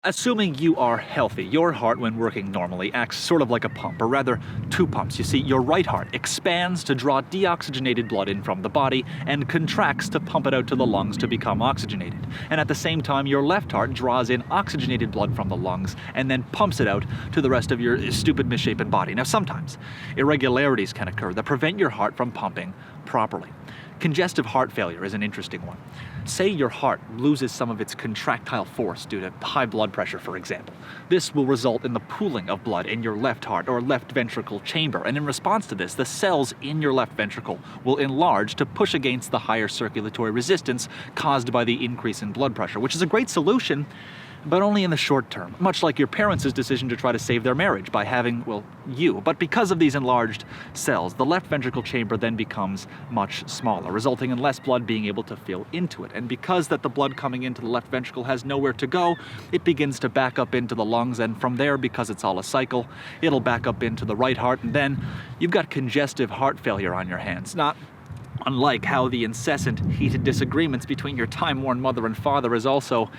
Assuming you are healthy, your heart, when working normally, acts sort of like a pump, or rather, two pumps. You see, your right heart expands to draw deoxygenated blood in from the body and contracts to pump it out to the lungs to become oxygenated. And at the same time, your left heart draws in oxygenated blood from the lungs and then pumps it out to the rest of your stupid, misshapen body. Now, sometimes irregularities can occur that prevent your heart from pumping properly. Congestive heart failure is an interesting one. Say your heart loses some of its contractile force due to high blood pressure, for example. This will result in the pooling of blood in your left heart or left ventricle chamber, and in response to this, the cells in your left ventricle will enlarge to push against the higher circulatory resistance caused by the increase in blood pressure, which is a great solution, but only in the short term, much like your parents' decision to try to save their marriage by having, well, you. But because of these enlarged cells, the left ventricle chamber then becomes much smaller, resulting in less blood being able to fill into it. And because that the blood coming into the left ventricle has nowhere to go, it begins to back up into the lungs, and from there, because it's all a cycle, it'll back up into the right heart, and then you've got congestive heart failure on your hands. Not unlike how the incessant heated disagreements between your time-worn mother and father is also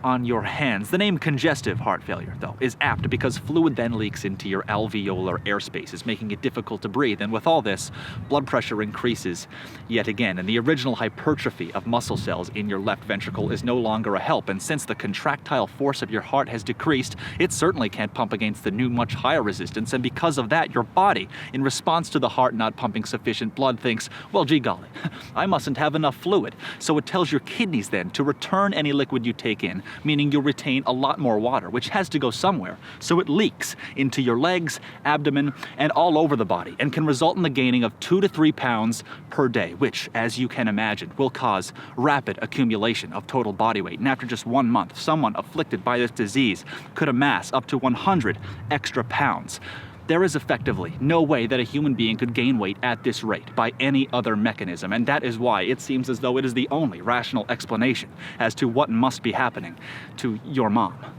on your hands. The name congestive heart failure, though, is apt because fluid then leaks into your alveolar air spaces, making it difficult to breathe. And with all this, blood pressure increases yet again, and the original hypertrophy of muscle cells in your left ventricle is no longer a help. And since the contractile force of your heart has decreased, it certainly can't pump against the new, much higher resistance. And because of that, your body, in response to the heart not pumping sufficient blood, thinks, well, gee golly, I mustn't have enough fluid. So it tells your kidneys then to return any liquid you take in, meaning you'll retain a lot more water, which has to go somewhere. So it leaks into your legs, abdomen, and all over the body, and can result in the gaining of 2 to 3 pounds per day, which, as you can imagine, will cause rapid accumulation of total body weight. And after just 1 month, someone afflicted by this disease could amass up to 100 extra pounds. There is effectively no way that a human being could gain weight at this rate by any other mechanism, and that is why it seems as though it is the only rational explanation as to what must be happening to your mom.